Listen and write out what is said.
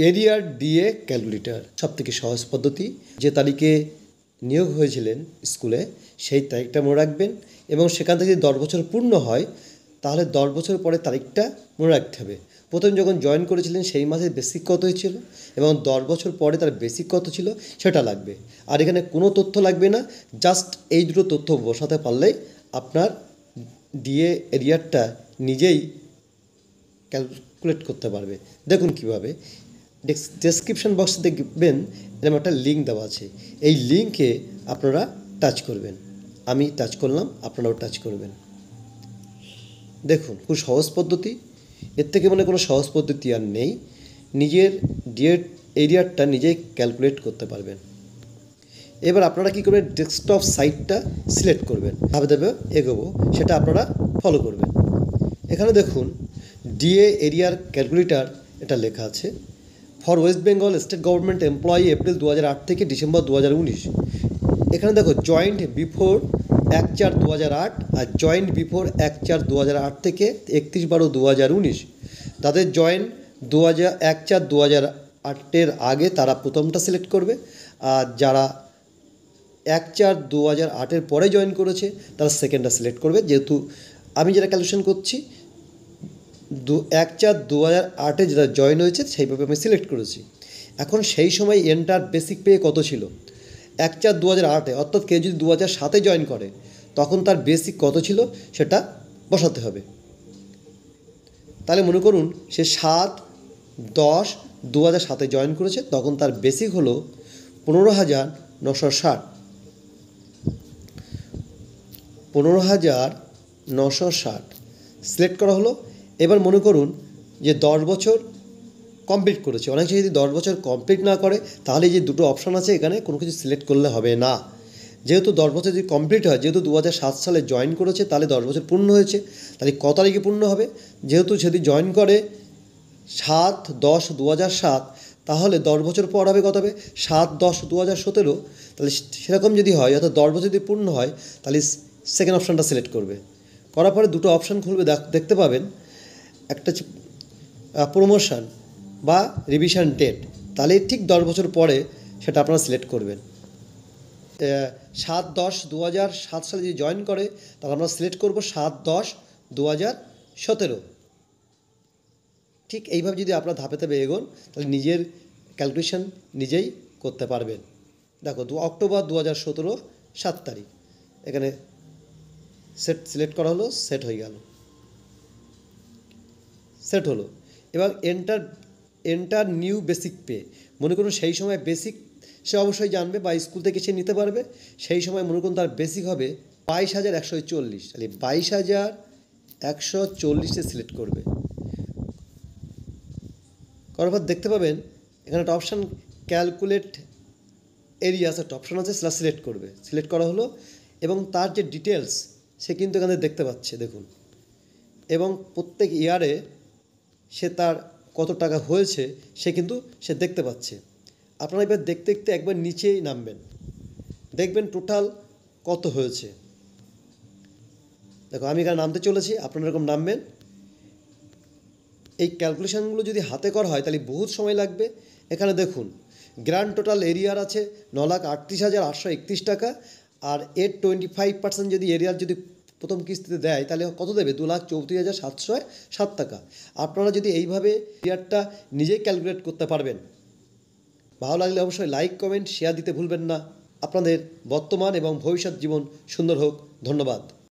এরিয়ার DA calculator সবথেকে সহজ পদ্ধতি। যে তারিখে নিয়োগ হয়েছিলেন স্কুলে সেই তারিখটা মনে রাখবেন এবং সেখান থেকে যদি 10 বছর পূর্ণ হয় তাহলে 10 বছর পরে তারিখটা মনে রাখতে হবে। প্রথম যখন জয়েন করেছিলেন সেই মাসের বেসিক কত হয়েছিল এবং 10 বছর পরে তার বেসিক কত ছিল সেটা লাগবে। আর এখানে কোনো তথ্য লাগবে না, জাস্ট এই দুটো তথ্য বসাতে পারলেই আপনার ডিএ এরিয়ারটা নিজেই ক্যালকুলেট করতে পারবে। দেখুন কীভাবে, ডেসক্রিপশন বক্সে দেখবেন এরকম একটা লিঙ্ক দেওয়া আছে। এই লিঙ্কে আপনারা টাচ করবেন, আমি টাচ করলাম, আপনারাও টাচ করবেন। দেখুন খুব সহজ পদ্ধতি, এর থেকে মনে কোনো সহজ পদ্ধতি আর নেই। নিজের ডিএ এরিয়ারটা নিজেই ক্যালকুলেট করতে পারবেন। এবার আপনারা কী করবেন, ডেস্কটপ সাইটটা সিলেক্ট করবেন, ধাপে ধাপে এগোবো, সেটা আপনারা ফলো করবেন। এখানে দেখুন ডিএ এরিয়ার ক্যালকুলেটর এটা লেখা আছে, for West Bengal state government employee April 2008 থেকে ডিসেম্বর 2019। এখানে দেখো জয়েন্ট বিফোর 1/4/2008 আর জয়েন্ট বিফোর 1/4/2008 থেকে 31/12/2019। তাদের জয়েন্ট 1/4/2008 আগে তারা প্রথমটা সিলেক্ট করবে, আর যারা 1/4/2008 পরে জয়েন করেছে তারা সেকেন্ডটা সিলেক্ট করবে। যেহেতু আমি যেটা ক্যালকুলেশন করছি 1/4/2008 যেটা জয়েন হয়েছে সেইভাবে আমি সিলেক্ট করেছি। এখন সেই সময় এন্টার বেসিক পে কত ছিল 1/4/2008, অর্থাৎ কেউ যদি 2007 জয়েন করে তখন তার বেসিক কত ছিল সেটা বসাতে হবে। তাহলে মনে করুন সে 7/10/2007 জয়েন করেছে, তখন তার বেসিক হলো 15,960। 15,960 সিলেক্ট করা হলো। এবার মনে করুন যে 10 বছর কমপ্লিট করেছে। অনেক সময় যদি 10 বছর কমপ্লিট না করে তাহলে যে দুটো অপশান আছে এখানে কোনো কিছু সিলেক্ট করলে হবে না। যেহেতু 10 বছর যদি কমপ্লিট হয়, যেহেতু 2007 সালে জয়েন করেছে তাহলে 10 বছর পূর্ণ হয়েছে, তাহলে কত তারিখে পূর্ণ হবে, যেহেতু যদি জয়েন করে 7/10/2007 তাহলে 10 বছর পর হবে কত হবে 7/10/2017। তাহলে সেরকম যদি হয়, অর্থাৎ 10 বছর যদি পূর্ণ হয় তাহলে সেকেন্ড অপশানটা সিলেক্ট করবে। করার পরে দুটো অপশান খুলবে, দেখতে পাবেন একটা হচ্ছে প্রমোশন বা রিভিশন ডেট, তাহলে ঠিক 10 বছর পরে সেটা আপনারা সিলেক্ট করবেন। 7/10/2007 সালে যদি জয়েন করে তাহলে আমরা সিলেক্ট করব 7/10/2017। ঠিক এইভাবে যদি আপনারা ধাপে ধাপে এগোন তাহলে নিজের ক্যালকুলেশন নিজেই করতে পারবেন। দেখো অক্টোবর 2017 7 তারিখ এখানে সেট সিলেক্ট করা হলো, সেট হয়ে গেল, সেট হলো। এবার এন্টার নিউ বেসিক পে, মনে করুন সেই সময় বেসিক সে অবশ্যই জানবে বা স্কুল থেকে সে নিতে পারবে। সেই সময় মনে করুন তার বেসিক হবে 22,140, তাহলে 22,140 সিলেক্ট করবে। করার পর দেখতে পাবেন এখানে একটা অপশান ক্যালকুলেট এরিয়াস একটা অপশান আছে, সেটা সিলেক্ট করবে। সিলেক্ট করা হলো এবং তার যে ডিটেলস সে কিন্তু এখানে দেখতে পাচ্ছে, দেখুন, এবং প্রত্যেক ইয়ারে সে তার কত টাকা হয়েছে সে দেখতে পাচ্ছে। আপনারা এবার দেখতে দেখতে একবার নিচেই নামবেন, দেখবেন টোটাল কত হয়েছে। দেখো আমি এখানে নামতে চলেছি, আপনারা এরকম নামবেন। এই ক্যালকুলেশানগুলো যদি হাতে করা হয় তাহলে বহুত সময় লাগবে। এখানে দেখুন গ্র্যান্ড টোটাল এরিয়ার আছে 9,38,831 টাকা, আর এর 25% যদি এরিয়ার যদি প্রথম কিস্তিতে দেয় তাহলে কত দেবে 2,34,707 টাকা। আপনারা যদি এইভাবে এরিয়ারটা নিজেই ক্যালকুলেট করতে পারবেন। ভালো লাগলে অবশ্যই লাইক, কমেন্ট, শেয়ার দিতে ভুলবেন না। আপনাদের বর্তমান এবং ভবিষ্যৎ জীবন সুন্দর হোক। ধন্যবাদ।